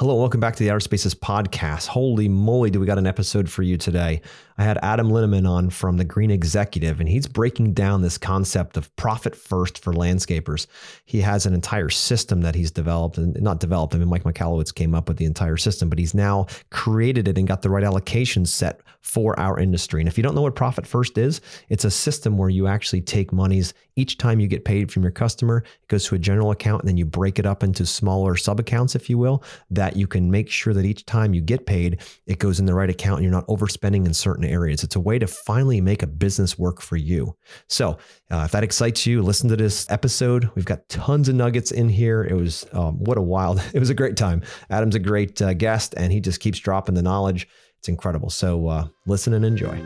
Hello, and welcome back to the Outer Spaces podcast. Holy moly, do we got an episode for you today. I had Adam Linneman on from the Green Executive, and he's breaking down this concept of profit first for landscapers. He has an entire system that he's developed, and not developed. I mean, Mike Michalowicz came up with the entire system, but he's now created it and got the right allocation set for our industry. And if you don't know what profit first is, it's a system where you actually take monies each time you get paid from your customer. It goes to a general account, and then you break it up into smaller sub-accounts, if you will, that you can make sure that each time you get paid, it goes in the right account and you're not overspending in certain areas. It's a way to finally make a business work for you. So if that excites you, listen to this episode. We've got tons of nuggets in here. It was it was a great time. Adam's a great guest, and he just keeps dropping the knowledge. It's incredible. So listen and enjoy.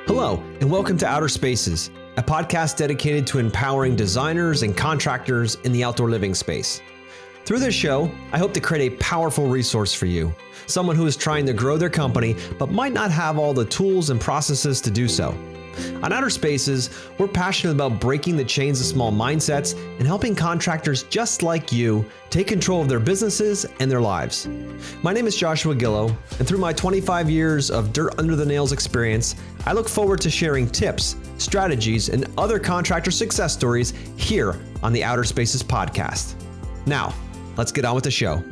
Hello, and welcome to Outer Spaces, a podcast dedicated to empowering designers and contractors in the outdoor living space. Through this show, I hope to create a powerful resource for you, someone who is trying to grow their company but might not have all the tools and processes to do so. On Outer Spaces, we're passionate about breaking the chains of small mindsets and helping contractors just like you take control of their businesses and their lives. My name is Joshua Gillow, and through my 25 years of dirt under the nails experience, I look forward to sharing tips, strategies, and other contractor success stories here on the Outer Spaces podcast. Now, let's get on with the show.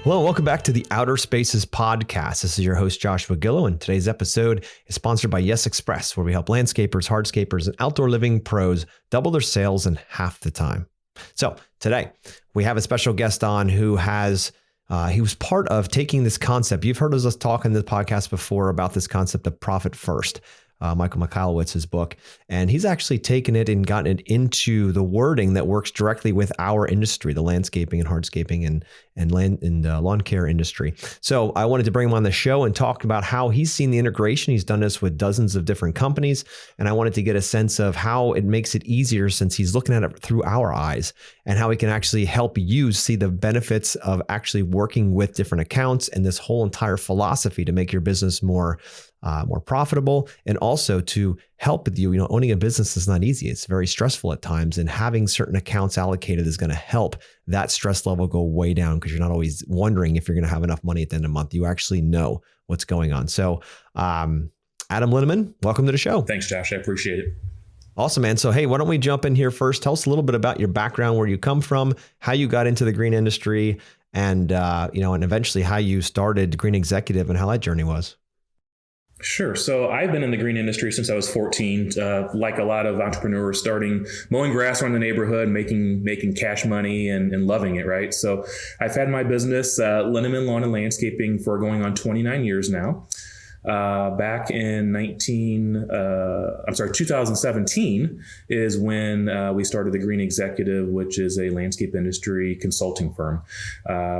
Hello, and welcome back to the Outer Spaces podcast. This is your host, Joshua Gillow, and today's episode is sponsored by Yes Express, where we help landscapers, hardscapers, and outdoor living pros double their sales in half the time. So today, we have a special guest on who he was part of taking this concept. You've heard us talk in the podcast before about this concept of profit first. Michael Michalowicz's book, and he's actually taken it and gotten it into the wording that works directly with our industry, the landscaping and hardscaping and lawn care industry. So I wanted to bring him on the show and talk about how he's seen the integration. He's done this with dozens of different companies, and I wanted to get a sense of how it makes it easier since he's looking at it through our eyes, and how he can actually help you see the benefits of actually working with different accounts and this whole entire philosophy to make your business more profitable, and also to help with you. Owning a business is not easy. It's very stressful at times, and having certain accounts allocated is going to help that stress level go way down, because you're not always wondering if you're going to have enough money at the end of the month. You actually know what's going on. So, Adam Linneman, welcome to the show. Thanks, Josh. I appreciate it. Awesome, man. So, hey, why don't we jump in here first? Tell us a little bit about your background, where you come from, how you got into the green industry, and and eventually how you started Green Executive and how that journey was. Sure. So I've been in the green industry since I was 14, like a lot of entrepreneurs, starting mowing grass around the neighborhood, making cash money and loving it, right? So I've had my business, Linneman Lawn and Landscaping, for going on 29 years now. Back in 2017 is when we started the Green Executive, which is a landscape industry consulting firm.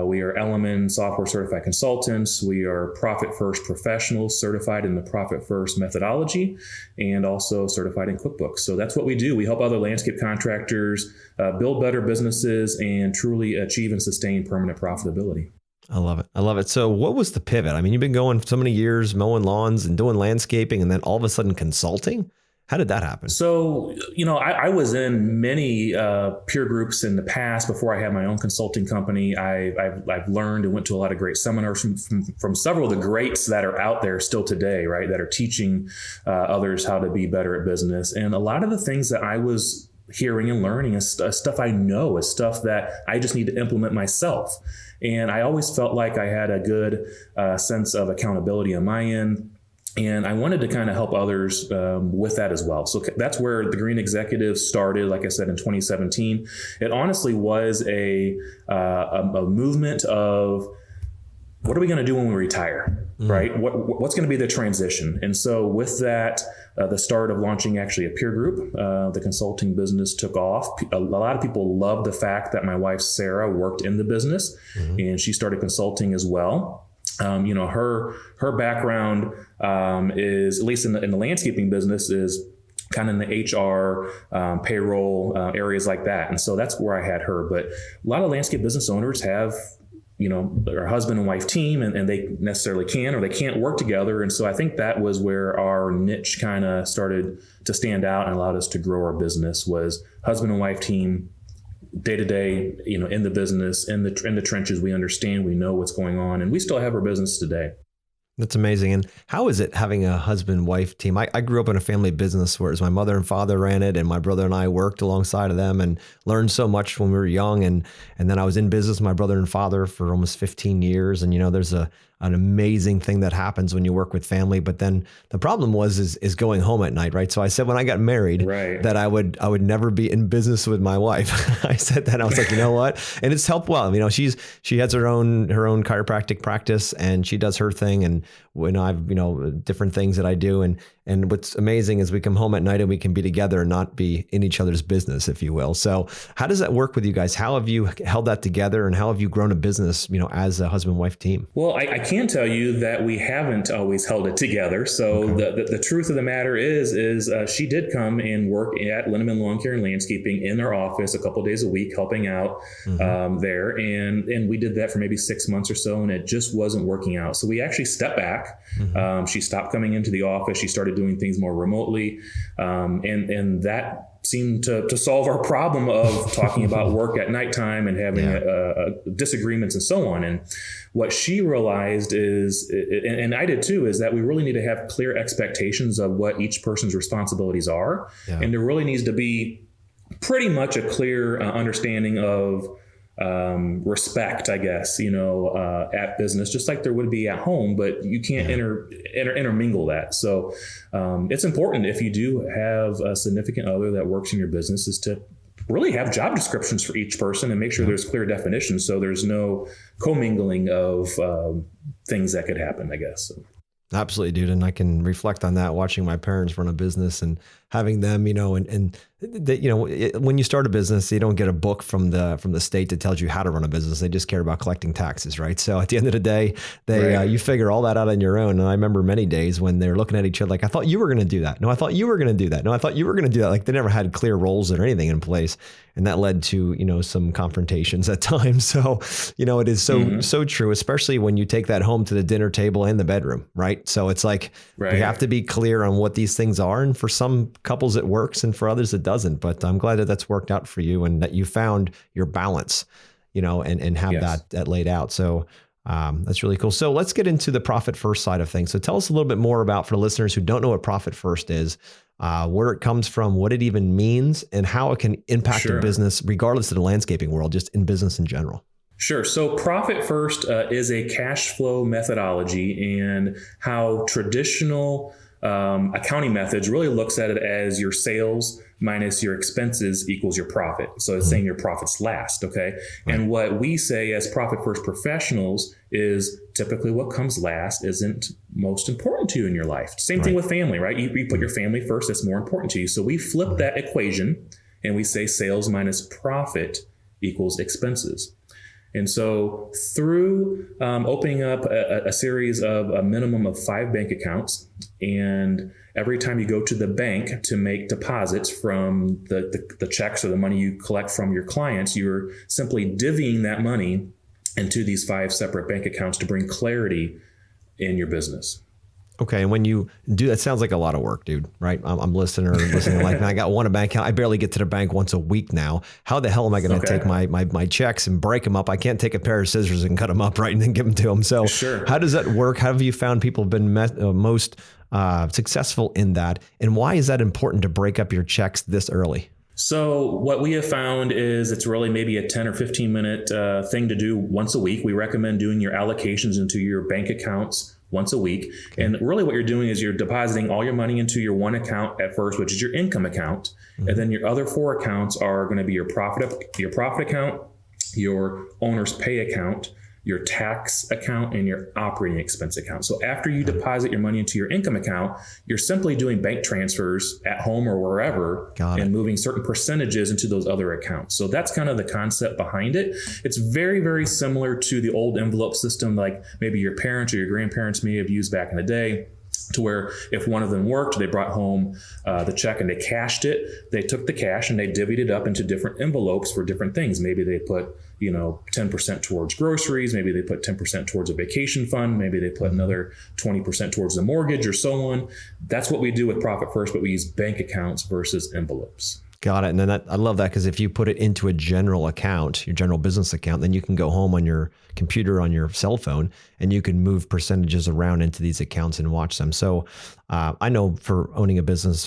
We are Element software certified consultants. We are Profit First professionals, certified in the Profit First methodology, and also certified in QuickBooks. So that's what we do. We help other landscape contractors build better businesses and truly achieve and sustain permanent profitability. I love it. I love it. So what was the pivot? I mean, you've been going so many years mowing lawns and doing landscaping, and then all of a sudden consulting. How did that happen? So, I was in many peer groups in the past before I had my own consulting company. I've learned and went to a lot of great seminars from several of the greats that are out there still today, right? That are teaching others how to be better at business. And a lot of the things that I was hearing and learning is stuff I know, is stuff that I just need to implement myself. And I always felt like I had a good sense of accountability on my end. And I wanted to kind of help others with that as well. So that's where the Green Executive started, like I said, in 2017. It honestly was a movement of, what are we going to do when we retire, right? What's going to be the transition? And so with that, the start of launching actually a peer group, the consulting business took off. A lot of people loved the fact that my wife, Sarah, worked in the business, and she started consulting as well. Her background is, at least in the landscaping business, is kind of in the HR, payroll, areas like that. And so that's where I had her. But a lot of landscape business owners have our husband and wife team, and they necessarily can or they can't work together. And so I think that was where our niche kind of started to stand out and allowed us to grow our business, was husband and wife team, day to day, in the business, in the trenches. We understand, we know what's going on, and we still have our business today. That's amazing. And how is it having a husband-wife team? I grew up in a family business where it was my mother and father ran it, and my brother and I worked alongside of them and learned so much when we were young. And then I was in business with my brother and father for almost 15 years. And, there's an amazing thing that happens when you work with family. But then the problem is going home at night, right? So I said when I got married that I would never be in business with my wife. I said that. I was like, you know what? And it's helped well. She has her own chiropractic practice, and she does her thing. And when I've different things that I do, and what's amazing is we come home at night and we can be together and not be in each other's business, if you will. So how does that work with you guys? How have you held that together, and how have you grown a business, as a husband-wife team? Well, I can tell you that we haven't always held it together. So the truth of the matter is she did come and work at Linneman Lawn Care and Landscaping in their office a couple of days a week, helping out there. And we did that for maybe 6 months or so, and it just wasn't working out. So we actually stepped back. She stopped coming into the office. She started doing things more remotely. And that seemed to solve our problem of talking about work at nighttime and having disagreements and so on. And what she realized is, and I did too, is that we really need to have clear expectations of what each person's responsibilities are. Yeah. And there really needs to be pretty much a clear understanding of respect, I guess, at business, just like there would be at home, but you can't intermingle that. So it's important, if you do have a significant other that works in your business, is to really have job descriptions for each person and make sure there's clear definitions, so there's no commingling of things that could happen, I guess. So. Absolutely, dude. And I can reflect on that, watching my parents run a business and having them, when you start a business, you don't get a book from the state that tells you how to run a business. They just care about collecting taxes, right? So at the end of the day, you figure all that out on your own. And I remember many days when they're looking at each other like, I thought you were going to do that. No, I thought you were going to do that. No, I thought you were going to do that. Like they never had clear roles or anything in place. And that led to, some confrontations at times. So, it is so true, especially when you take that home to the dinner table and the bedroom, right? So it's like, we have to be clear on what these things are. And for some couples it works and for others it doesn't. But I'm glad that that's worked out for you and that you found your balance, and have that laid out. So that's really cool. So let's get into the profit first side of things. So tell us a little bit more about, for listeners who don't know what profit first is, where it comes from, what it even means, and how it can impact a business, regardless of the landscaping world, just in business in general. Sure. So profit first is a cash flow methodology, and how traditional accounting methods really looks at it as your sales minus your expenses equals your profit. So it's saying your profits last. Okay. Right. And what we say as profit first professionals is typically what comes last isn't most important to you in your life. Same thing with family, right? You put your family first. That's more important to you. So we flip that equation and we say sales minus profit equals expenses. And so through opening up a series of a minimum of 5 bank accounts, and every time you go to the bank to make deposits from the checks or the money you collect from your clients, you're simply divvying that money into these 5 separate bank accounts to bring clarity in your business. Okay. And when you do that, sounds like a lot of work, dude, right? I'm listening like, man, I got one bank account. I barely get to the bank once a week now. How the hell am I going to take my checks and break them up? I can't take a pair of scissors and cut them up, right? And then give them to them. So how does that work? How have you found people have been most successful in that? And why is that important to break up your checks this early? So what we have found is it's really maybe a 10 or 15 minute thing to do once a week. We recommend doing your allocations into your bank accounts once a week. Okay. And really what you're doing is you're depositing all your money into your one account at first, which is your income account. Mm-hmm. And then your other 4 accounts are going to be your profit account, your owner's pay account, your tax account, and your operating expense account. So after you deposit your money into your income account, you're simply doing bank transfers at home or wherever and moving certain percentages into those other accounts. So that's kind of the concept behind it. It's very, very similar to the old envelope system, like maybe your parents or your grandparents may have used back in the day, to where if one of them worked, they brought home the check and they cashed it. They took the cash and they divvied it up into different envelopes for different things. Maybe they put 10% towards groceries. Maybe they put 10% towards a vacation fund. Maybe they put another 20% towards the mortgage or so on. That's what we do with Profit First, but we use bank accounts versus envelopes. Got it. And then I love that, because if you put it into a general account, your general business account, then you can go home on your computer, on your cell phone, and you can move percentages around into these accounts and watch them. So I know for owning a business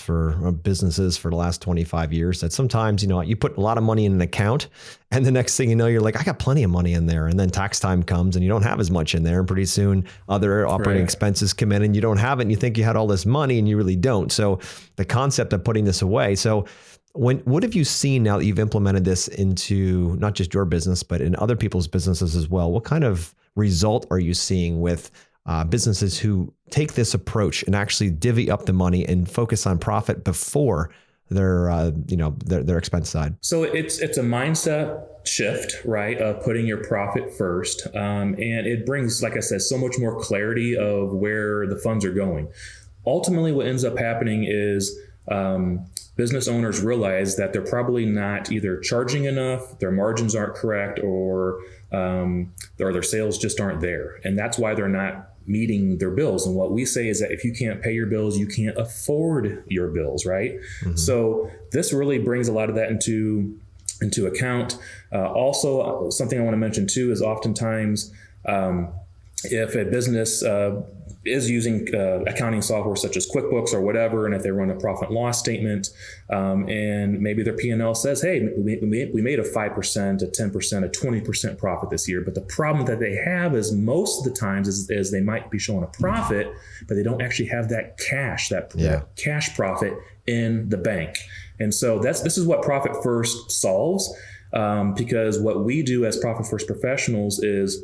businesses for the last 25 years that sometimes, you put a lot of money in an account and the next thing you know, you're like, I got plenty of money in there. And then tax time comes and you don't have as much in there. And pretty soon other operating expenses come in and you don't have it. And you think you had all this money and you really don't. So the concept of putting this away. So what have you seen now that you've implemented this into not just your business, but in other people's businesses as well? What kind of result are you seeing with businesses who take this approach and actually divvy up the money and focus on profit before their expense side? So it's a mindset shift, right? Of putting your profit first. And it brings, like I said, so much more clarity of where the funds are going. Ultimately, what ends up happening is business owners realize that they're probably not either charging enough, their margins aren't correct, or their sales just aren't there. And that's why they're not meeting their bills. And what we say is that if you can't pay your bills, you can't afford your bills, right? Mm-hmm. So this really brings a lot of that into account. Also, something I want to mention too is oftentimes if a business is using accounting software such as QuickBooks or whatever, and if they run a profit and loss statement, and maybe their P&L says, hey, we made a 5%, a 10%, a 20% profit this year. But the problem that they have is most of the times is they might be showing a profit, but they don't actually have that cash, that cash profit in the bank. And so this is what Profit First solves, because what we do as Profit First professionals is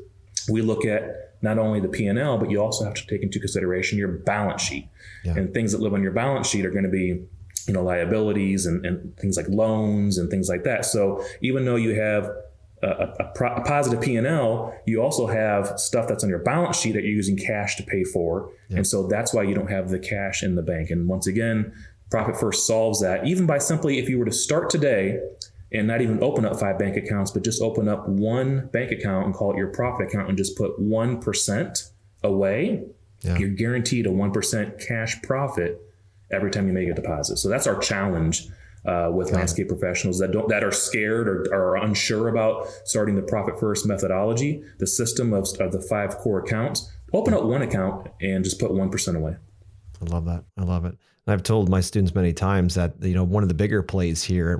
we look at not only the P&L, but you also have to take into consideration your balance sheet. Yeah. And things that live on your balance sheet are going to be, liabilities and things like loans and things like that. So even though you have a positive P&L, you also have stuff that's on your balance sheet that you're using cash to pay for. Yeah. And so that's why you don't have the cash in the bank. And once again, Profit First solves that, even by simply, if you were to start today and not even open up 5 bank accounts, but just open up one bank account and call it your profit account and just put 1% away, you're guaranteed a 1% cash profit every time you make a deposit. So that's our challenge with landscape professionals that are scared or are unsure about starting the Profit First methodology, the system of the 5 core accounts. Open up one account and just put 1% away. I love that. I love it. And I've told my students many times that, one of the bigger plays here,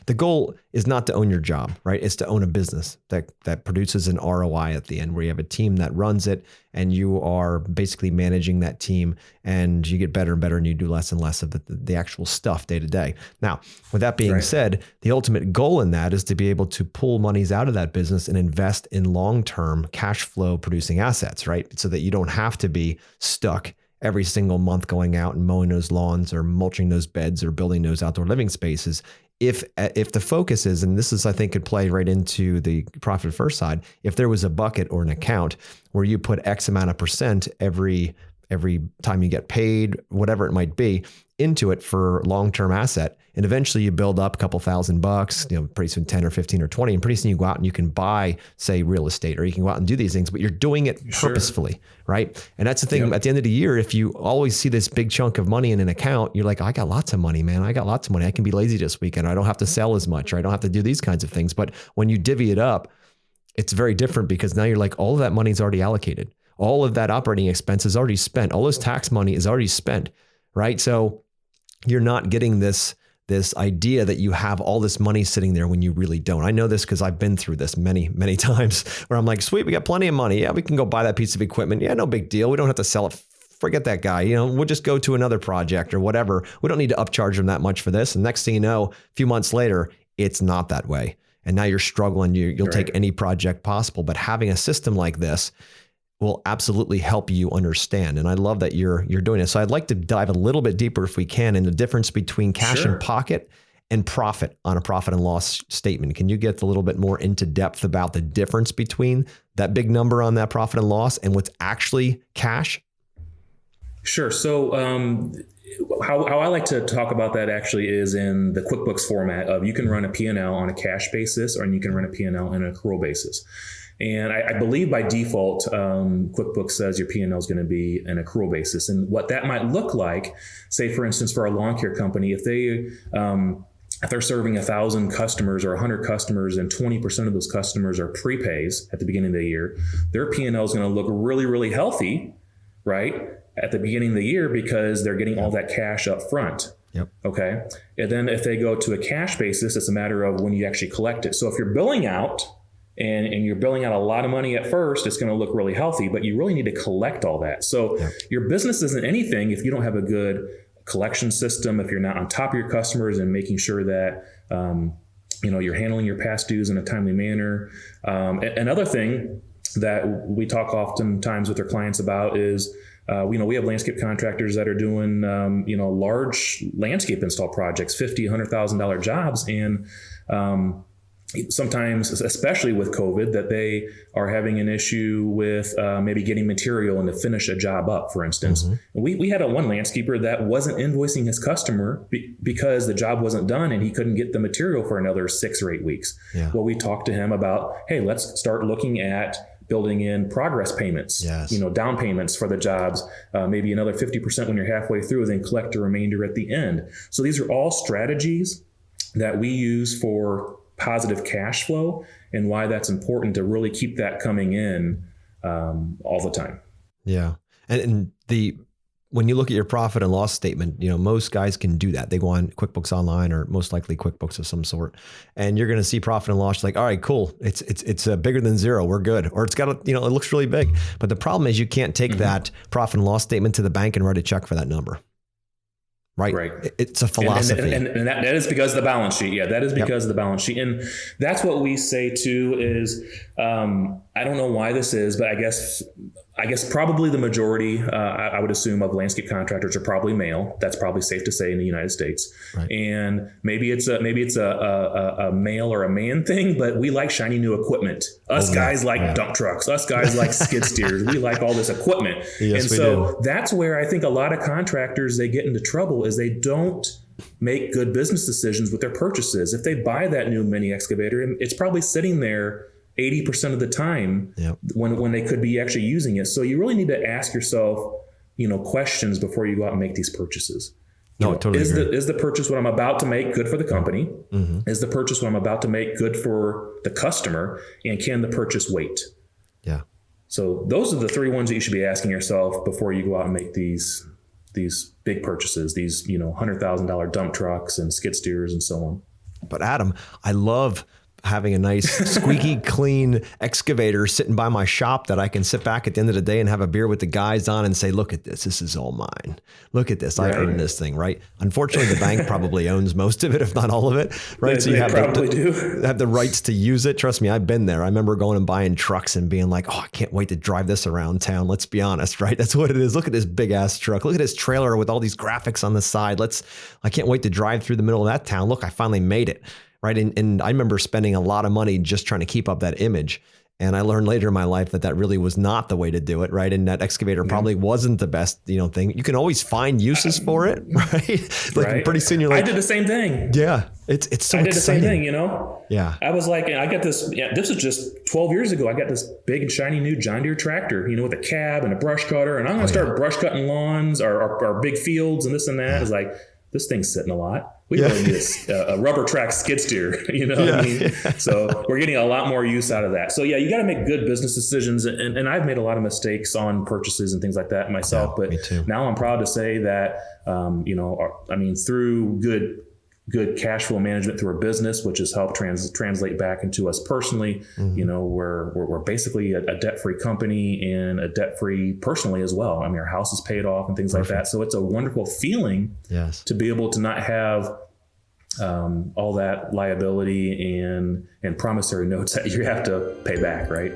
the goal is not to own your job, right? It's to own a business that produces an ROI at the end, where you have a team that runs it and you are basically managing that team, and you get better and better and you do less and less of the actual stuff day to day. Now, with that being said, the ultimate goal in that is to be able to pull monies out of that business and invest in long-term cash flow producing assets, right? So that you don't have to be stuck every single month going out and mowing those lawns or mulching those beds or building those outdoor living spaces. If the focus is, and this is, I think, could play right into the Profit First side, if there was a bucket or an account where you put X amount of percent every time you get paid, whatever it might be, into it for long-term asset, and eventually you build up a couple $1,000, pretty soon 10 or 15 or 20, and pretty soon you go out and you can buy, say, real estate, or you can go out and do these things, but you're doing it purposefully, right? And that's the thing. At the end of the year, if you always see this big chunk of money in an account, you're like, I got lots of money, man. I got lots of money. I can be lazy this weekend. I don't have to sell as much, or I don't have to do these kinds of things. But when you divvy it up, it's very different, because now you're like, all of that money is already allocated. All of that operating expense is already spent. All this tax money is already spent, right? So you're not getting this idea that you have all this money sitting there when you really don't. I know this because I've been through this many, many times, where I'm like, sweet, we got plenty of money. Yeah, we can go buy that piece of equipment. Yeah, no big deal. We don't have to sell it. Forget that guy. We'll just go to another project or whatever. We don't need to upcharge them that much for this. And next thing you know, a few months later, it's not that way. And now you're struggling. You'll take any project possible. But having a system like this will absolutely help you understand. And I love that you're doing it. So I'd like to dive a little bit deeper, if we can, in the difference between cash in pocket and profit on a profit and loss statement. Can you get a little bit more into depth about the difference between that big number on that profit and loss and what's actually cash? Sure. So how I like to talk about that actually is in the QuickBooks format of you can run a P&L on a cash basis, or you can run a P&L on an accrual basis. And I believe by default, QuickBooks says your P&L is going to be an accrual basis. And what that might look like, say, for instance, for a lawn care company, if they're serving 1,000 customers or 100 customers and 20% of those customers are prepays at the beginning of the year, their P&L is going to look really, really healthy, right, at the beginning of the year because they're getting all that cash up front. Yep. Okay. And then if they go to a cash basis, it's a matter of when you actually collect it. So if you're billing out and you're billing out a lot of money at first, it's going to look really healthy, but you really need to collect all that. So your business isn't anything if you don't have a good collection system, if you're not on top of your customers and making sure that you're handling your past dues in a timely manner. Another thing that we talk oftentimes with our clients about is we have landscape contractors that are doing large landscape install projects, $50,000, $100,000 jobs, and sometimes, especially with COVID, that they are having an issue with maybe getting material and to finish a job up, for instance. Mm-hmm. We had one landscaper that wasn't invoicing his customer because the job wasn't done and he couldn't get the material for another 6 or 8 weeks. Yeah. Well, we talked to him about, hey, let's start looking at building in progress payments, down payments for the jobs, maybe another 50% when you're halfway through, then collect the remainder at the end. So these are all strategies that we use for positive cash flow and why that's important to really keep that coming in all the time. Yeah. And when you look at your profit and loss statement, most guys can do that. They go on QuickBooks Online or most likely QuickBooks of some sort, and you're going to see profit and loss like, all right, cool. It's bigger than zero. We're good. Or it's got it looks really big. But the problem is you can't take that profit and loss statement to the bank and write a check for that number. Right. It's a philosophy. And that is because of the balance sheet. Yeah, that is because of the balance sheet. And that's what we say too is, I don't know why this is, but I guess probably the majority, I would assume, of landscape contractors are probably male. That's probably safe to say in the United States. Right. And maybe it's a male or a man thing, but we like shiny new equipment. Us guys like dump trucks. Us guys like skid steers. We like all this equipment. Yes, and so that's where I think a lot of contractors, they get into trouble is they don't make good business decisions with their purchases. If they buy that new mini excavator, it's probably sitting there 80% of the time when they could be actually using it. So you really need to ask yourself, questions before you go out and make these purchases. Totally agree. Is the purchase what I'm about to make good for the company? Mm-hmm. Is the purchase what I'm about to make good for the customer? And can the purchase wait? Yeah. So those are the 3 ones that you should be asking yourself before you go out and make these big purchases, these, $100,000 dump trucks and skid steers and so on. But Adam, I love having a nice squeaky clean excavator sitting by my shop that I can sit back at the end of the day and have a beer with the guys on and say, look at this. This is all mine. Look at this. I earned this thing, right? Unfortunately, the bank probably owns most of it, if not all of it, right? So you have the rights to use it. Trust me, I've been there. I remember going and buying trucks and being like, oh, I can't wait to drive this around town. Let's be honest, right? That's what it is. Look at this big ass truck. Look at this trailer with all these graphics on the side. I can't wait to drive through the middle of that town. Look, I finally made it. Right. And I remember spending a lot of money just trying to keep up that image. And I learned later in my life that really was not the way to do it. Right. And that excavator probably wasn't the best, thing. You can always find uses for it. Right. Pretty soon you're like, I did the same thing. Yeah. It's so exciting. I did the same thing, Yeah. I was like, I got this. Yeah, this was just 12 years ago. I got this big and shiny new John Deere tractor, with a cab and a brush cutter. And I'm going to start brush cutting lawns or big fields and this and that. Yeah. It's like, this thing's sitting a lot. We really need a rubber track skid steer, what I mean? Yeah. So we're getting a lot more use out of that. So you got to make good business decisions. And I've made a lot of mistakes on purchases and things like that myself. But now I'm proud to say that, through good cash flow management through our business, which has helped translate back into us personally. Mm-hmm. We're basically a debt-free company and a debt-free personally as well. Our house is paid off and things like that. So it's a wonderful feeling to be able to not have all that liability and promissory notes that you have to pay back, right?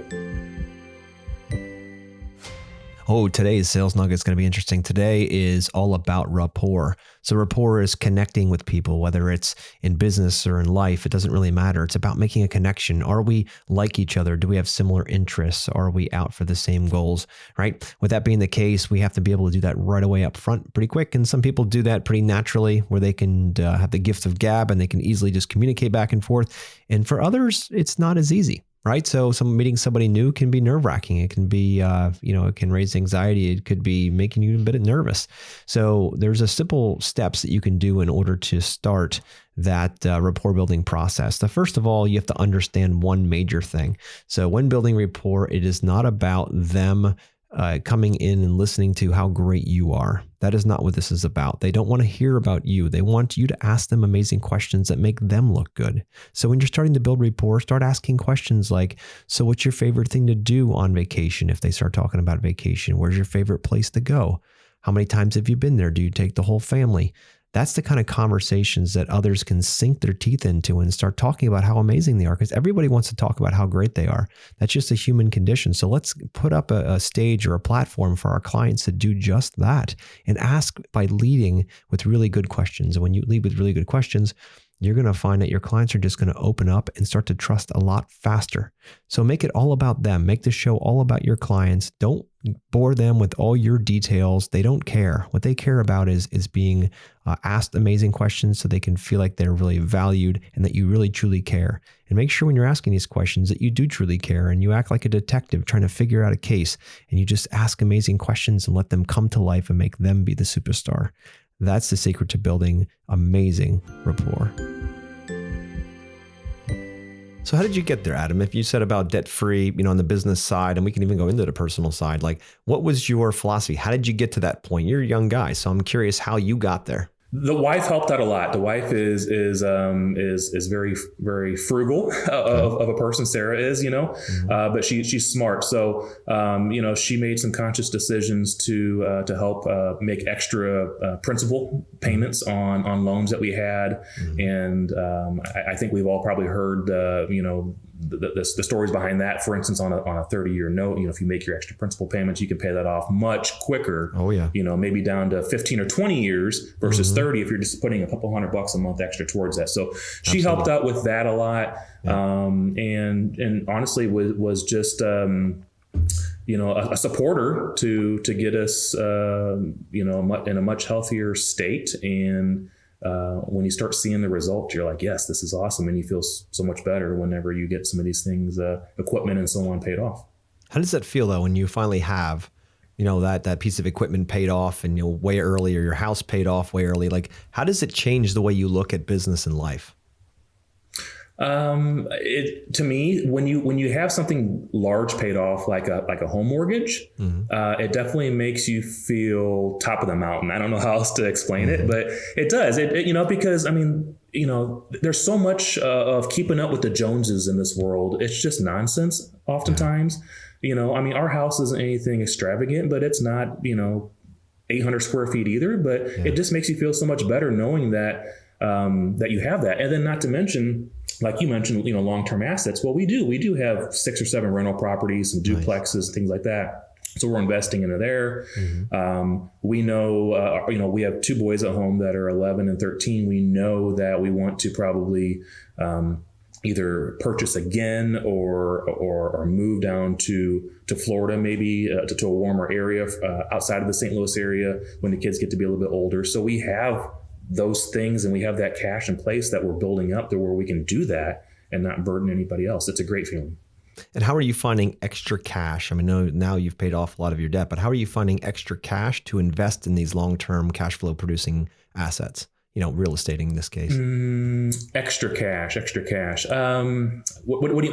Oh, today's sales nugget is going to be interesting. Today is all about rapport. So rapport is connecting with people, whether it's in business or in life. It doesn't really matter. It's about making a connection. Are we like each other? Do we have similar interests? Are we out for the same goals, right? With that being the case, we have to be able to do that right away up front pretty quick. And some people do that pretty naturally where they can have the gift of gab and they can easily just communicate back and forth. And for others, it's not as easy. Right. So meeting somebody new can be nerve wracking. It can be, it can raise anxiety. It could be making you a bit nervous. So there's a simple steps that you can do in order to start that rapport building process. The first of all, you have to understand one major thing. So when building rapport, it is not about them coming in and listening to how great you are. That is not what this is about. They don't want to hear about you. They want you to ask them amazing questions that make them look good. So when you're starting to build rapport, start asking questions like, so what's your favorite thing to do on vacation? If they start talking about vacation, where's your favorite place to go? How many times have you been there? Do you take the whole family? That's the kind of conversations that others can sink their teeth into and start talking about how amazing they are, because everybody wants to talk about how great they are. That's just a human condition. So let's put up a stage or a platform for our clients to do just that and ask by leading with really good questions. And when you lead with really good questions, you're going to find that your clients are just going to open up and start to trust a lot faster. So make it all about them. Make the show all about your clients. Don't bore them with all your details. They don't care. What they care about is being asked amazing questions so they can feel like they're really valued and that you really truly care. And make sure when you're asking these questions that you do truly care and you act like a detective trying to figure out a case and you just ask amazing questions and let them come to life and make them be the superstar. That's the secret to building amazing rapport. So how did you get there, Adam? If you said about debt-free, on the business side, and we can even go into the personal side, like what was your philosophy? How did you get to that point? You're a young guy, so I'm curious how you got there. The wife helped out a lot. The wife is very, very frugal of a person. Sarah is, but she's smart. So, she made some conscious decisions to help make extra principal payments on loans that we had. Mm-hmm. And I think we've all probably heard, the stories behind that. For instance, on a 30-year note, if you make your extra principal payments, you can pay that off much quicker. Oh yeah. Maybe down to 15 or 20 years versus 30 if you're just putting a couple $100 a month extra towards that. So she helped out with that a lot. Yeah. And honestly was just, a supporter to get us, in a much healthier state. And when you start seeing the results, you're like, yes, this is awesome. And you feel so much better whenever you get some of these things, equipment and so on paid off. How does that feel though, when you finally have, that piece of equipment paid off and way early, or your house paid off way early? Like, how does it change the way you look at business and life? To me, when you have something large paid off, like a home mortgage, mm-hmm. It definitely makes you feel top of the mountain. I don't know how else to explain mm-hmm. it, but it does. Because there's so much of keeping up with the Joneses in this world. It's just nonsense oftentimes. Yeah. Our house isn't anything extravagant, but it's not 800 square feet either. But it just makes you feel so much better knowing that you have that, and then not to mention, like you mentioned, long-term assets. Well, we do have 6 or 7 rental properties, some duplexes, things like that. So we're investing into there. Mm-hmm. We know, we have 2 boys at home that are 11 and 13. We know that we want to probably either purchase again or move down to Florida, maybe to a warmer area outside of the St. Louis area when the kids get to be a little bit older. So we have those things and we have that cash in place that we're building up to where we can do that and not burden anybody else. It's a great feeling. And how are you finding extra cash? Now you've paid off a lot of your debt, but how are you finding extra cash to invest in these long-term cash flow producing assets? Real estate in this case. Extra cash. What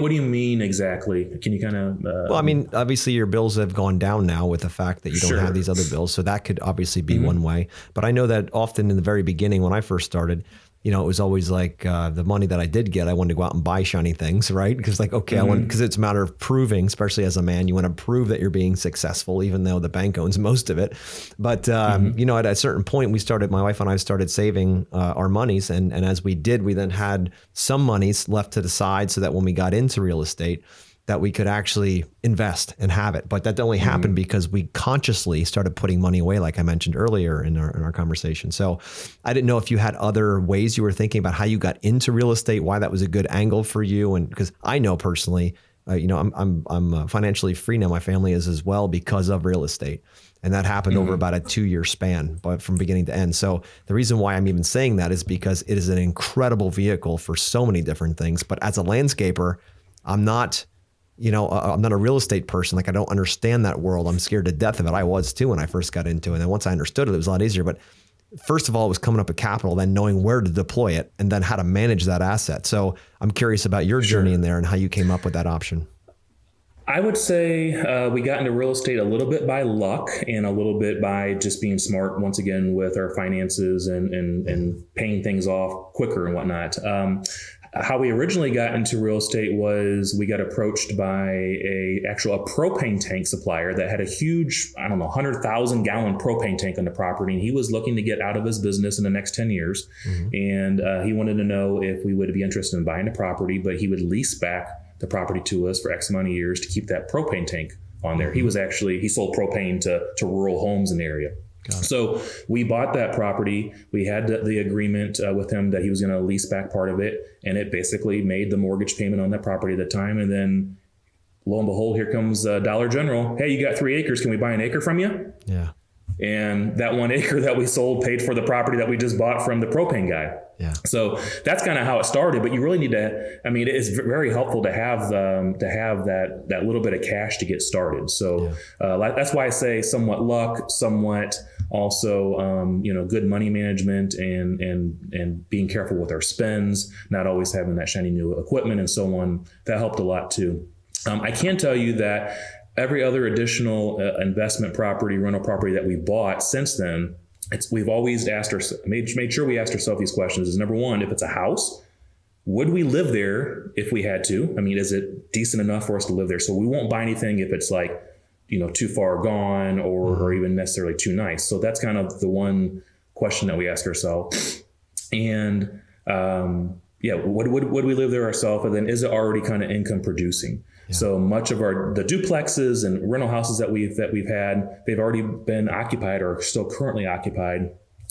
do you mean exactly? Can you kind of? Well, obviously your bills have gone down now with the fact that you don't have these other bills. So that could obviously be mm-hmm. one way. But I know that often in the very beginning when I first started, it was always like the money that I did get, I wanted to go out and buy shiny things, right? Because mm-hmm. because it's a matter of proving, especially as a man, you want to prove that you're being successful, even though the bank owns most of it. But, mm-hmm. At a certain point, my wife and I started saving our monies. And as we did, we then had some monies left to the side so that when we got into real estate, that we could actually invest and have it. But that only happened because we consciously started putting money away, like I mentioned earlier in our conversation. So I didn't know if you had other ways you were thinking about how you got into real estate, why that was a good angle for you. And because I know personally, I'm financially free now. My family is as well because of real estate. And that happened over about a 2-year span, but from beginning to end. So the reason why I'm even saying that is because it is an incredible vehicle for so many different things. But as a landscaper, I'm not a real estate person. Like, I don't understand that world. I'm scared to death of it. I was too when I first got into it. And then once I understood it, it was a lot easier. But first of all, it was coming up with capital, then knowing where to deploy it, and then how to manage that asset. So I'm curious about your journey in there and how you came up with that option. I would say we got into real estate a little bit by luck and a little bit by just being smart, once again, with our finances and paying things off quicker and whatnot. How we originally got into real estate was we got approached by a propane tank supplier that had a huge, 100,000 gallon propane tank on the property. And he was looking to get out of his business in the next 10 years. And he wanted to know if we would be interested in buying the property, but he would lease back the property to us for X amount of years to keep that propane tank on there. He sold propane to rural homes in the area. So we bought that property. We had the agreement with him that he was going to lease back part of it. And it basically made the mortgage payment on that property at the time. And then lo and behold, here comes Dollar General. Hey, you got 3 acres. Can we buy an acre from you? Yeah. And that 1 acre that we sold paid for the property that we just bought from the propane guy. Yeah. So that's kind of how it started. But you really need to, it's very helpful to have that little bit of cash to get started. So that's why I say somewhat luck, somewhat also, good money management and being careful with our spends, not always having that shiny new equipment and so on. That helped a lot too. I can tell you that every other additional investment property, rental property that we bought since then, we've always made sure we asked ourselves these questions. Is number one, if it's a house, would we live there if we had to? Is it decent enough for us to live there? So we won't buy anything if it's like, too far gone or even necessarily too nice. So that's kind of the one question that we ask ourselves. And would we live there ourselves? And then is it already kind of income producing? Yeah. So much of the duplexes and rental houses that we've had, they've already been occupied or are still currently occupied,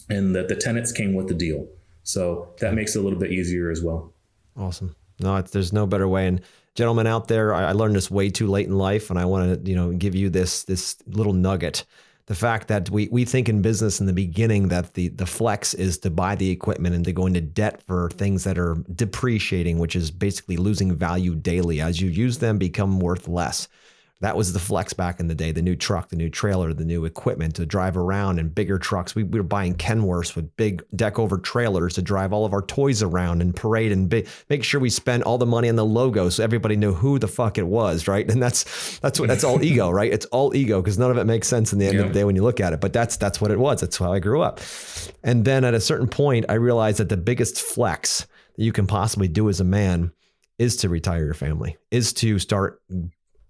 and the tenants came with the deal. So that makes it a little bit easier as well. Awesome. No, there's no better way. And gentlemen out there, I learned this way too late in life, and I want to give you this little nugget. The fact that we think in business in the beginning that the flex is to buy the equipment and to go into debt for things that are depreciating, which is basically losing value daily. As you use them, become worth less. That was the flex back in the day, the new truck, the new trailer, the new equipment to drive around, and bigger trucks. We were buying Kenworths with big deck over trailers to drive all of our toys around and parade and make sure we spent all the money on the logo so everybody knew who the fuck it was, right? And that's all ego, right? It's all ego because none of it makes sense in the end of the day when you look at it. But that's what it was. That's how I grew up. And then at a certain point, I realized that the biggest flex that you can possibly do as a man is to retire your family, is to start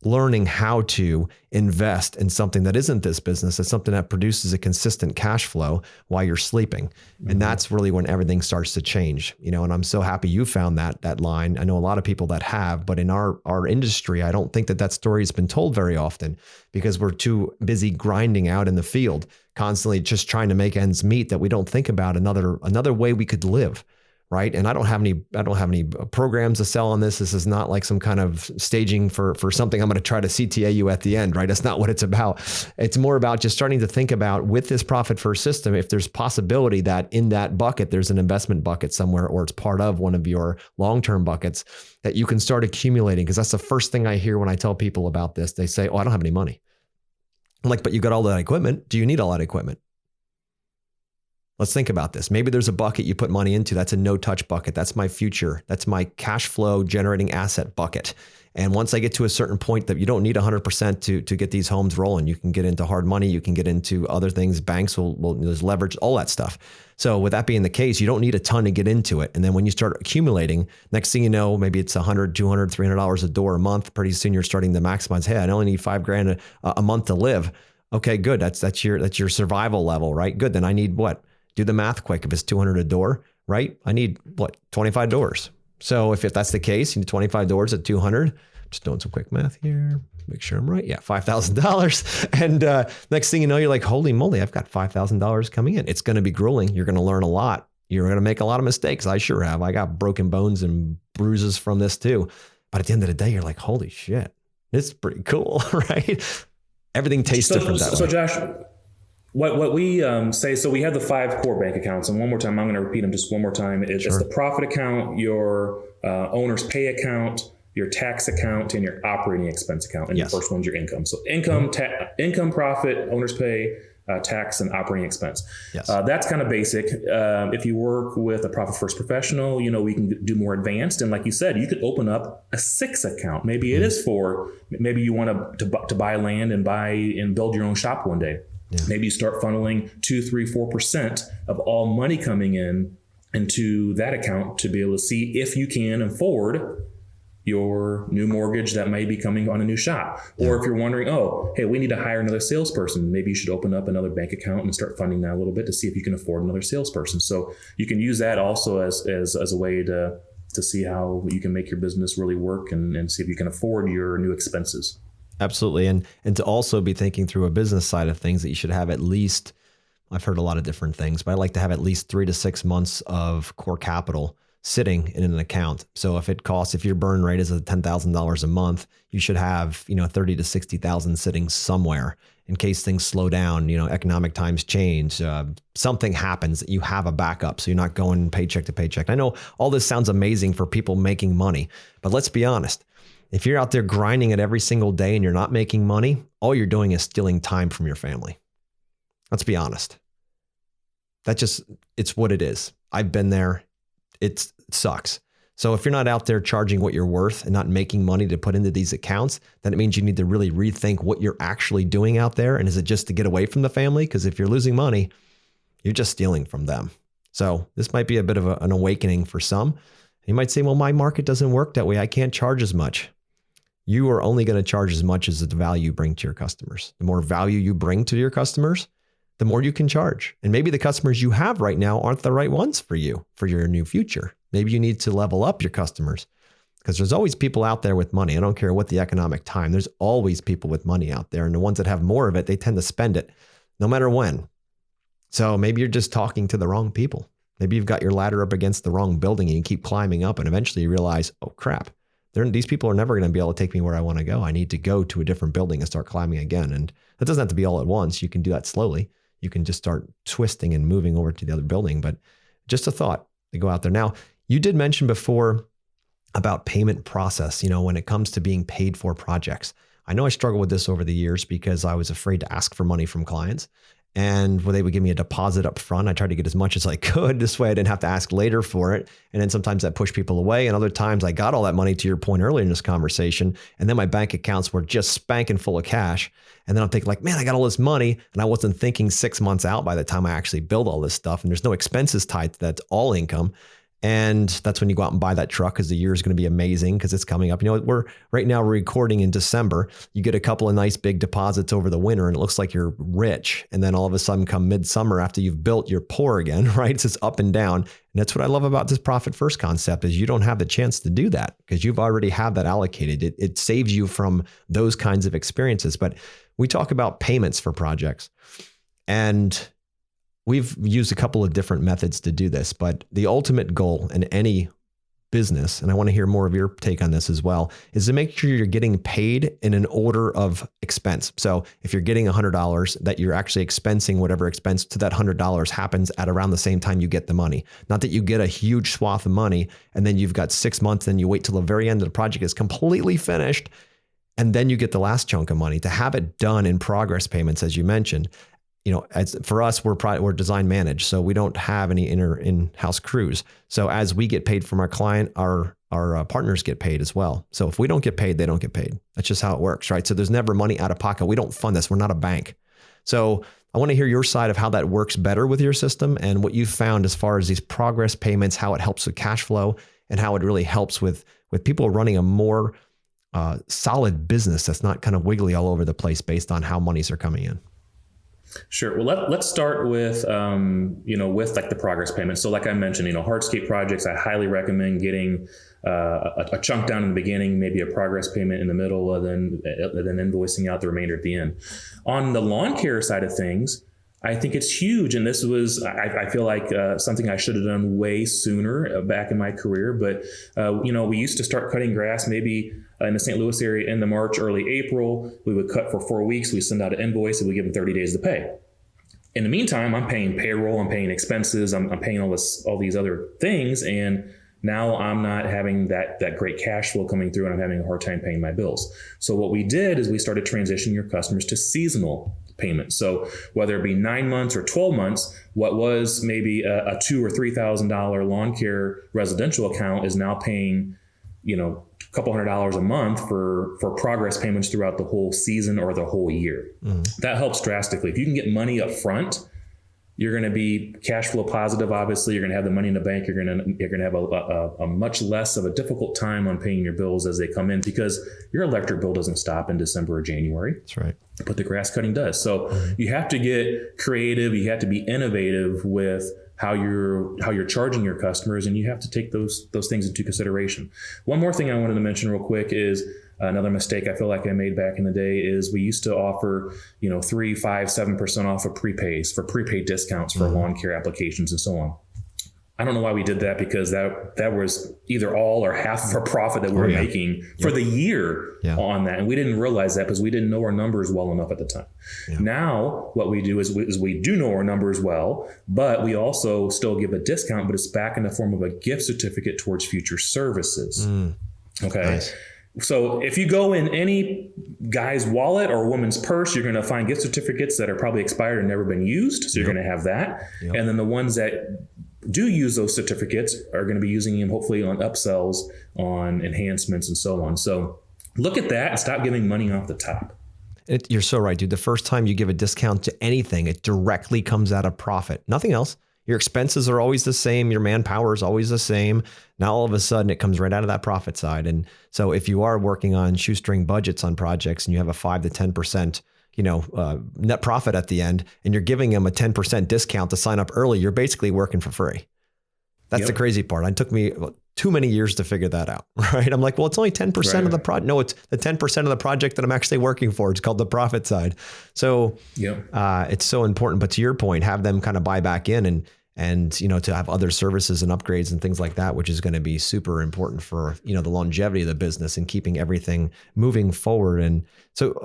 learning how to invest in something that isn't this business. It's something that produces a consistent cash flow while you're sleeping. Mm-hmm. And that's really when everything starts to change, and I'm so happy you found that line. I know a lot of people that have, but in our industry, I don't think that story has been told very often because we're too busy grinding out in the field, constantly just trying to make ends meet, that we don't think about another way we could live. Right. And I don't have any programs to sell on this. This is not like some kind of staging for something I'm going to try to CTA you at the end. Right. That's not what it's about. It's more about just starting to think about, with this profit first system, if there's possibility that in that bucket, there's an investment bucket somewhere, or it's part of one of your long-term buckets that you can start accumulating. Because that's the first thing I hear when I tell people about this. They say, oh, I don't have any money. I'm like, but you got all that equipment. Do you need all that equipment? Let's think about this. Maybe there's a bucket you put money into. That's a no-touch bucket. That's my future. That's my cash flow generating asset bucket. And once I get to a certain point that you don't need 100% to get these homes rolling, you can get into hard money. You can get into other things. Banks will there's leverage, all that stuff. So with that being the case, you don't need a ton to get into it. And then when you start accumulating, next thing you know, maybe it's $100, $200, $300 a door a month. Pretty soon you're starting to maximize. Hey, I only need $5,000 a month to live. Okay, good. That's your survival level, right? Good. Then I need what? Do the math quick. If it's $200 a door, right? I need 25 doors. So if that's the case, you need 25 doors at $200, Just doing some quick math here. Make sure I'm right. Yeah, $5,000. And next thing you know, you're like, holy moly, I've got $5,000 coming in. It's going to be grueling. You're going to learn a lot. You're going to make a lot of mistakes. I sure have. I got broken bones and bruises from this too. But at the end of the day, you're like, holy shit, it's pretty cool, right? Everything tastes different that way. So Josh, what we say, so we have the 5 core bank accounts. And one more time, I'm going to repeat them just one more time. It's the profit account, your owner's pay account, your tax account, and your operating expense account. And the first one's your income. So income, profit, owner's pay, tax, and operating expense. Yes. That's kind of basic. If you work with a profit first professional, we can do more advanced. And like you said, you could open up a 6 account. Maybe it is maybe you want to buy land and build your own shop one day. Yeah. Maybe you start funneling 2, 3, 4% of all money coming in into that account to be able to see if you can afford your new mortgage that may be coming on a new shop. Or if you're wondering, hey, we need to hire another salesperson, maybe you should open up another bank account and start funding that a little bit to see if you can afford another salesperson. So you can use that also as a way to see how you can make your business really work and see if you can afford your new expenses. Absolutely. And to also be thinking through a business side of things that you should have at least, I've heard a lot of different things, but I like to have at least 3 to 6 months of core capital sitting in an account. So if your burn rate is $10,000 a month, you should have, 30 to 60,000 sitting somewhere in case things slow down, economic times change, something happens that you have a backup. So you're not going paycheck to paycheck. I know all this sounds amazing for people making money, but let's be honest. If you're out there grinding it every single day and you're not making money, all you're doing is stealing time from your family. Let's be honest. It's what it is. I've been there. It sucks. So if you're not out there charging what you're worth and not making money to put into these accounts, then it means you need to really rethink what you're actually doing out there. And is it just to get away from the family? Because if you're losing money, you're just stealing from them. So this might be a bit of an awakening for some. You might say, well, my market doesn't work that way. I can't charge as much. You are only going to charge as much as the value you bring to your customers. The more value you bring to your customers, the more you can charge. And maybe the customers you have right now aren't the right ones for you, for your new future. Maybe you need to level up your customers because there's always people out there with money. I don't care what the economic time, there's always people with money out there. And the ones that have more of it, they tend to spend it no matter when. So maybe you're just talking to the wrong people. Maybe you've got your ladder up against the wrong building and you keep climbing up and eventually you realize, oh crap, these people are never going to be able to take me where I want to go. I need to go to a different building and start climbing again. And that doesn't have to be all at once. You can do that slowly. You can just start twisting and moving over to the other building. But just a thought to go out there. Now, you did mention before about payment process, when it comes to being paid for projects. I know I struggled with this over the years because I was afraid to ask for money from clients. And when they would give me a deposit up front, I tried to get as much as I could. This way I didn't have to ask later for it. And then sometimes that pushed people away. And other times I got all that money, to your point earlier in this conversation. And then my bank accounts were just spanking full of cash. And then I'm thinking like, man, I got all this money. And I wasn't thinking 6 months out by the time I actually build all this stuff. And there's no expenses tied to that. It's all income. And that's when you go out and buy that truck because the year is going to be amazing because it's coming up. We're recording in December. You get a couple of nice big deposits over the winter and it looks like you're rich. And then all of a sudden come midsummer after you've built, you're poor again, right? It's just up and down. And that's what I love about this profit first concept is you don't have the chance to do that because you've already had that allocated. It saves you from those kinds of experiences. But we talk about payments for projects and we've used a couple of different methods to do this, but the ultimate goal in any business, and I want to hear more of your take on this as well, is to make sure you're getting paid in an order of expense. So if you're getting $100, that you're actually expensing whatever expense to that $100 happens at around the same time you get the money. Not that you get a huge swath of money and then you've got 6 months and you wait till the very end of the project is completely finished and then you get the last chunk of money. To have it done in progress payments, as you mentioned, as for us, we're design managed, so we don't have any in-house crews. So as we get paid from our client, our partners get paid as well. So if we don't get paid, they don't get paid. That's just how it works, right? So there's never money out of pocket. We don't fund this. We're not a bank. So I want to hear your side of how that works better with your system and what you've found as far as these progress payments, how it helps with cash flow, and how it really helps with people running a more solid business that's not kind of wiggly all over the place based on how monies are coming in. Sure. Well, let's start with, with like the progress payment. So like I mentioned, hardscape projects, I highly recommend getting a chunk down in the beginning, maybe a progress payment in the middle, and then invoicing out the remainder at the end. On the lawn care side of things, I think it's huge. And this was, I feel like something I should have done way sooner back in my career. But, we used to start cutting grass maybe in the St. Louis area in the March, early April. We would cut for 4 weeks. We send out an invoice and we give them 30 days to pay. In the meantime, I'm paying payroll, I'm paying expenses, I'm paying all these other things. And now I'm not having that great cash flow coming through, and I'm having a hard time paying my bills. So what we did is we started transitioning your customers to seasonal payments. So whether it be 9 months or 12 months, what was maybe a $2,000 or $3,000 lawn care residential account is now paying, a couple $100 a month for progress payments throughout the whole season or the whole year. That helps drastically. If you can get money up front, you're going to be cash flow positive. Obviously, you're going to have the money in the bank. You're going to have a much less of a difficult time on paying your bills as they come in, because your electric bill doesn't stop in December or January. That's right. But the grass cutting does. So you have to get creative. You have to be innovative with how you're charging your customers, and you have to take those things into consideration. One more thing I wanted to mention real quick is another mistake I feel like I made back in the day is we used to offer, 3, 5, 7% off of prepays for prepaid discounts for lawn care applications and so on. I don't know why we did that, because that was either all or half of our profit that we were making for the year on that. And we didn't realize that because we didn't know our numbers well enough at the time. Yeah. Now, what we do is we do know our numbers well, but we also still give a discount, but it's back in the form of a gift certificate towards future services. Okay. Nice. So if you go in any guy's wallet or woman's purse, you're going to find gift certificates that are probably expired and never been used. So you're going to have that. Yep. And then the ones that do use those certificates are going to be using them hopefully on upsells, on enhancements, and so on. So look at that and stop giving money off the top. You're so right, dude. The first time you give a discount to anything, it directly comes out of profit. Nothing else. Your expenses are always the same. Your manpower is always the same. Now, all of a sudden, it comes right out of that profit side. And so if you are working on shoestring budgets on projects and you have a 5 to 10%, net profit at the end, and you're giving them a 10% discount to sign up early, you're basically working for free. That's the crazy part. It took me too many years to figure that out, right? I'm like, well, it's only 10% of the project. No, it's the 10% of the project that I'm actually working for. It's called the profit side. So it's so important. But to your point, have them kind of buy back in and to have other services and upgrades and things like that, which is going to be super important for, the longevity of the business and keeping everything moving forward. And so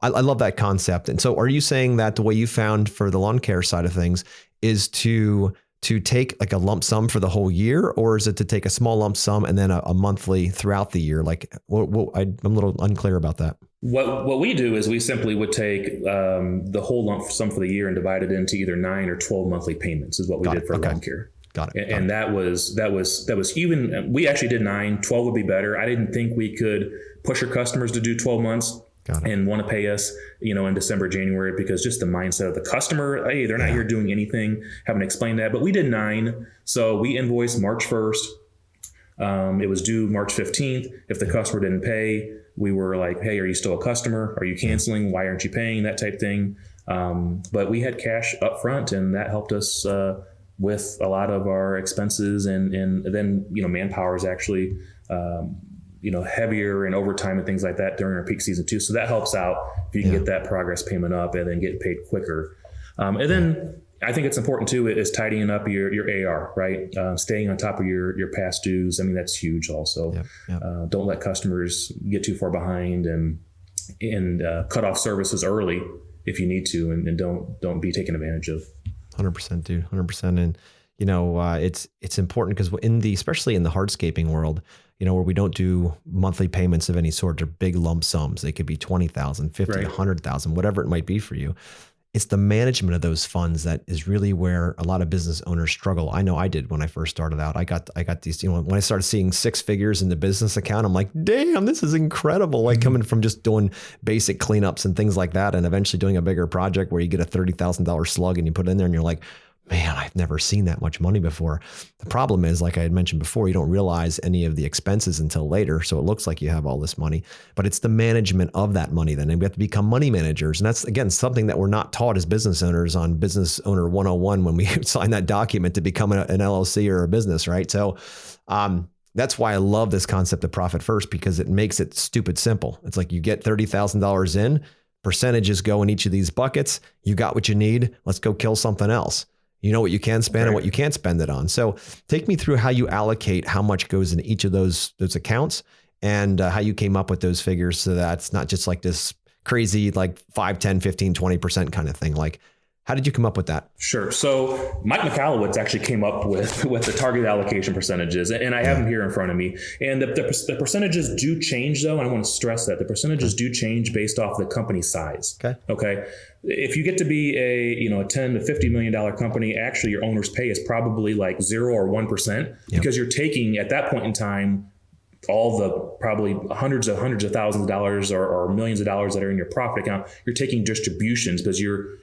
I love that concept. And so are you saying that the way you found for the lawn care side of things is to take like a lump sum for the whole year, or is it to take a small lump sum and then a monthly throughout the year? Like, I'm a little unclear about that. What we do is we simply would take the whole lump sum for the year and divide it into either 9 or 12 monthly payments is what we did for lawn care. Got it. And that was even, we actually did 9, 12 would be better. I didn't think we could push our customers to do 12 months and want to pay us, in December, January, because just the mindset of the customer, hey, they're not here doing anything. Haven't explained that, but we did 9. So we invoiced March 1st. It was due March 15th. If the customer didn't pay, we were like, hey, are you still a customer? Are you canceling? Why aren't you paying? That type thing. But we had cash up front, and that helped us with a lot of our expenses. And then, manpower is actually, heavier and overtime and things like that during our peak season too. So that helps out if you can get that progress payment up and then get paid quicker. And then I think it's important too is tidying up your AR, right? Staying on top of your past dues. I mean, that's huge also. Don't let customers get too far behind and cut off services early if you need to, and don't be taken advantage of. 100%, dude. 100%. And, it's important because especially in the hardscaping world, where we don't do monthly payments of any sort or big lump sums. They could be 20,000, 50, 100,000, whatever it might be for you. It's the management of those funds that is really where a lot of business owners struggle. I know I did when I first started out. I got these, when I started seeing 6 figures in the business account, I'm like, damn, this is incredible. Like coming from just doing basic cleanups and things like that, and eventually doing a bigger project where you get a $30,000 slug and you put it in there and you're like, man, I've never seen that much money before. The problem is, like I had mentioned before, you don't realize any of the expenses until later. So it looks like you have all this money, but it's the management of that money then. And we have to become money managers. And that's, again, something that we're not taught as business owners on Business Owner 101 when we sign that document to become an LLC or a business, right? So that's why I love this concept of profit first, because it makes it stupid simple. It's like you get $30,000 in, percentages go in each of these buckets. You got what you need. Let's go kill something else. You know what you can spend and what you can't spend it on. So take me through how you allocate how much goes in each of those accounts, and how you came up with those figures so that it's not just like this crazy like 5, 10, 15, 20% kind of thing. Like, how did you come up with that? Sure. So Mike Michalowicz actually came up with the target allocation percentages, and I have them here in front of me. And the percentages do change, though. And I want to stress that the percentages do change based off the company size. Okay. If you get to be a $10 to $50 million company, actually your owner's pay is probably like 0 or 1%, because you're taking at that point in time all the probably hundreds of thousands of dollars or millions of dollars that are in your profit account. You're taking distributions because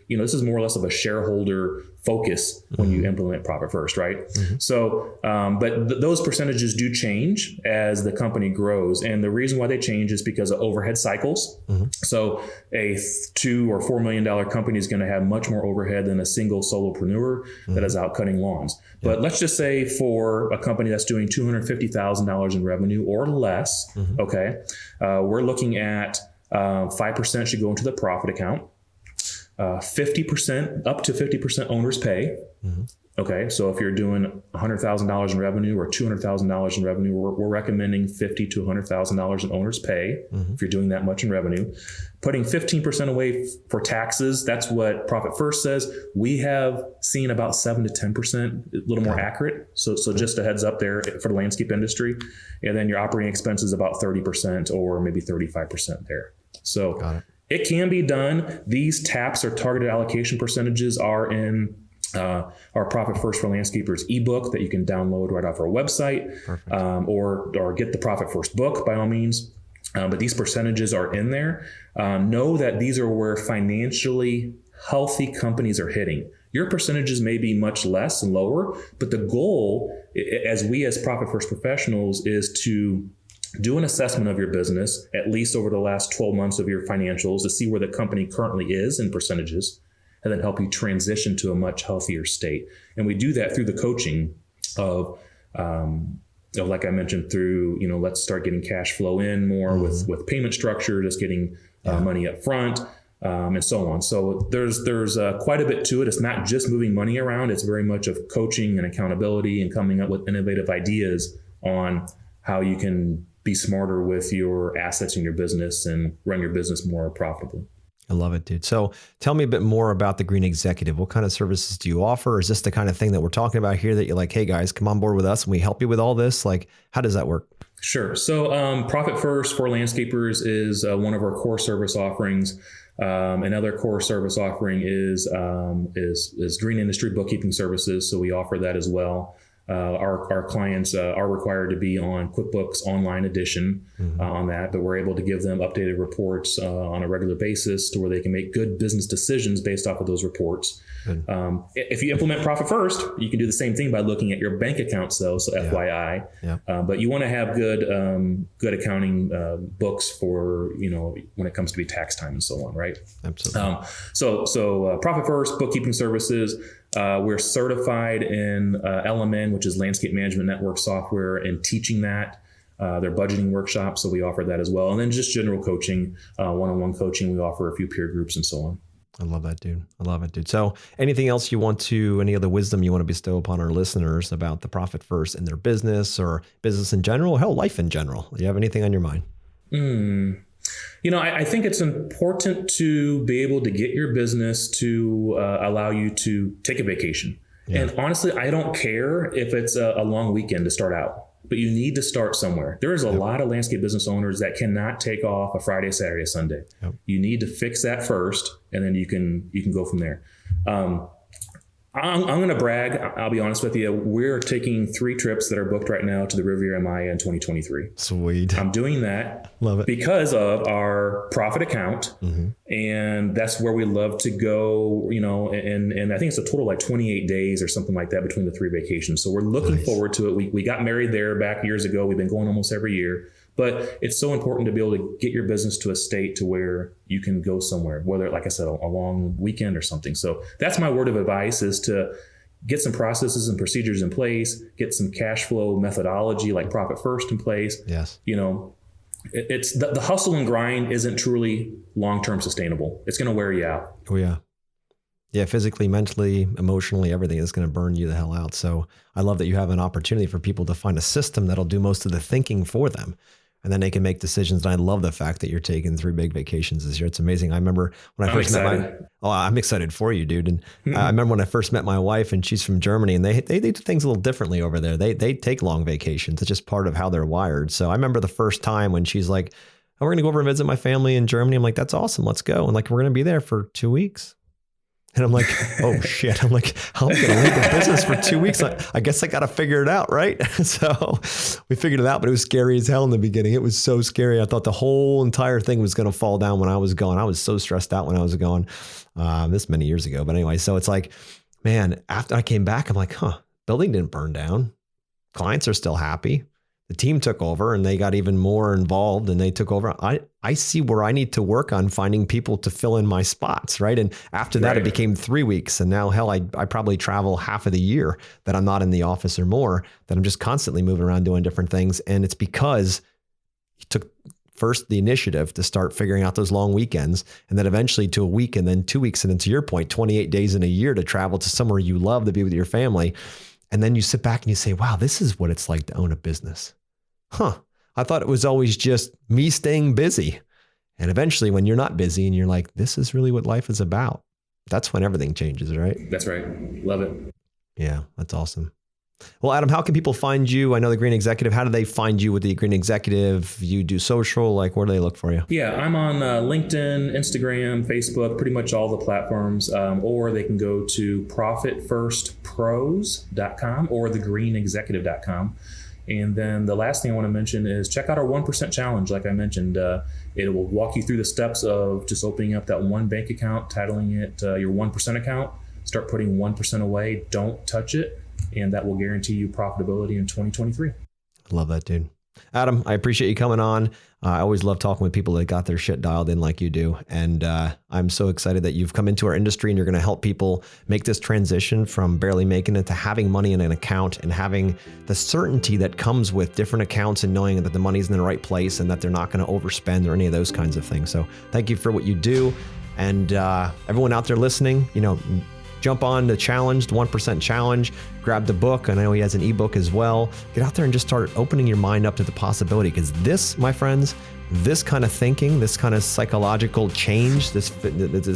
this is more or less of a shareholder focus when you implement profit first, right? So, but those percentages do change as the company grows. And the reason why they change is because of overhead cycles. So a $2 or $4 million company is going to have much more overhead than a single solopreneur that is out cutting lawns. But let's just say for a company that's doing $250,000 in revenue or less, we're looking at 5% should go into the profit account. 50%, up to 50% owner's pay. Okay, so if you're doing $100,000 in revenue or $200,000 in revenue, we're recommending $50,000 to $100,000 in owner's pay if you're doing that much in revenue. Putting 15% away for taxes, that's what Profit First says. We have seen about 7 to 10%, a little more accurate. So just a heads up there for the landscape industry. And then your operating expenses about 30% or maybe 35% there. So it can be done. These TAPs or targeted allocation percentages are in our Profit First for Landscapers ebook that you can download right off our website, or get the Profit First book by all means. But these percentages are in there. Know that these are where financially healthy companies are hitting. Your percentages may be much less and lower, but the goal, as Profit First professionals, is to do an assessment of your business, at least over the last 12 months of your financials, to see where the company currently is in percentages, and then help you transition to a much healthier state. And we do that through the coaching of like I mentioned, through, let's start getting cash flow in more with payment structure, just getting money up front, and so on. So there's quite a bit to it. It's not just moving money around. It's very much of coaching and accountability and coming up with innovative ideas on how you can be smarter with your assets in your business and run your business more profitably. I love it, dude. So tell me a bit more about the Green Executive. What kind of services do you offer? Is this the kind of thing that we're talking about here that you're like, hey guys, come on board with us and we help you with all this? Like, how does that work? Sure. So Profit First for Landscapers is one of our core service offerings. Another core service offering is green industry bookkeeping services. So we offer that as well. Our clients are required to be on QuickBooks Online Edition on that, but we're able to give them updated reports on a regular basis to where they can make good business decisions based off of those reports. If you implement Profit First, you can do the same thing by looking at your bank accounts, though. So FYI, but you want to have good accounting books for when it comes to be tax time and so on, right? Absolutely. So Profit First bookkeeping services. We're certified in LMN, which is Landscape Management Network software, and teaching that. Their budgeting workshops, so we offer that as well. And then just general coaching, one-on-one coaching. We offer a few peer groups and so on. I love that, dude. I love it, dude. So anything else any other wisdom you want to bestow upon our listeners about the Profit First in their business or business in general, or hell, life in general? Do you have anything on your mind? I think it's important to be able to get your business to allow you to take a vacation. And honestly, I don't care if it's a long weekend to start out, but you need to start somewhere. There's a lot of landscape business owners that cannot take off a Friday, Saturday, Sunday. You need to fix that first, and then you can go from there. I'm going to brag. I'll be honest with you. We're taking 3 trips that are booked right now to the Riviera Maya in 2023. Sweet. I'm doing that. Love it. Because of our profit account. And that's where we love to go, and I think it's a total like 28 days or something like that between the 3 vacations. So we're looking forward to it. We got married there back years ago. We've been going almost every year. But it's so important to be able to get your business to a state to where you can go somewhere, whether, like I said, a long weekend or something. So that's my word of advice, is to get some processes and procedures in place, get some cash flow methodology like Profit First in place. Yes. It's the hustle and grind isn't truly long-term sustainable. It's going to wear you out. Oh, yeah. Yeah, physically, mentally, emotionally, everything is going to burn you the hell out. So I love that you have an opportunity for people to find a system that'll do most of the thinking for them. And then they can make decisions. And I love the fact that you're taking 3 big vacations this year. It's amazing. I remember when I first I'm excited for you, dude. And I remember when I first met my wife, and she's from Germany, and they do things a little differently over there. They take long vacations. It's just part of how they're wired. So I remember the first time when she's like, "Oh, we're going to go over and visit my family in Germany." I'm like, "That's awesome. Let's go." And like, we're going to be there for 2 weeks. And I'm like, oh shit. I'm like, how am I going to leave the business for 2 weeks? I guess I got to figure it out, right? So we figured it out, but it was scary as hell in the beginning. It was so scary. I thought the whole entire thing was going to fall down when I was going. I was so stressed out when I was going, this many years ago. But anyway, so it's like, man, after I came back, I'm like, building didn't burn down. Clients are still happy. The team took over and they got even more involved, and they took over. I see where I need to work on finding people to fill in my spots, right? And after that, it became 3 weeks. And now, hell, I probably travel half of the year that I'm not in the office or more, that I'm just constantly moving around doing different things. And it's because you took first the initiative to start figuring out those long weekends, and then eventually to a week, and then 2 weeks. And then to your point, 28 days in a year to travel to somewhere you love, to be with your family. And then you sit back and you say, wow, this is what it's like to own a business. I thought it was always just me staying busy. And eventually when you're not busy and you're like, this is really what life is about, that's when everything changes, right? That's right. Love it. Yeah, that's awesome. Well, Adam, how can people find you? I know the Green Executive. How do they find you with the Green Executive? You do social, like where do they look for you? Yeah, I'm on LinkedIn, Instagram, Facebook, pretty much all the platforms. Or they can go to profitfirstpros.com or thegreenexecutive.com. And then the last thing I want to mention is check out our 1% challenge. Like I mentioned, it will walk you through the steps of just opening up that one bank account, titling it your 1% account, start putting 1% away, don't touch it, and that will guarantee you profitability in 2023. I love that, dude. Adam, I appreciate you coming on. I always love talking with people that got their shit dialed in like you do. And I'm so excited that you've come into our industry and you're going to help people make this transition from barely making it to having money in an account and having the certainty that comes with different accounts and knowing that the money's in the right place and that they're not going to overspend or any of those kinds of things. So thank you for what you do. And everyone out there listening, jump on the challenge, the 1% challenge, grab the book. I know he has an ebook as well. Get out there and just start opening your mind up to the possibility, because this, my friends, this kind of thinking, this kind of psychological change, this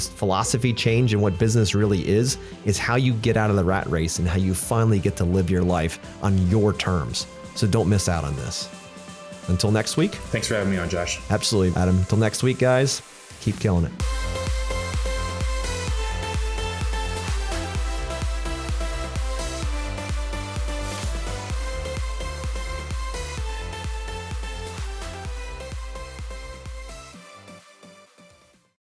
philosophy change in what business really is how you get out of the rat race and how you finally get to live your life on your terms. So don't miss out on this. Until next week. Thanks for having me on, Josh. Absolutely, Adam. Until next week, guys, keep killing it.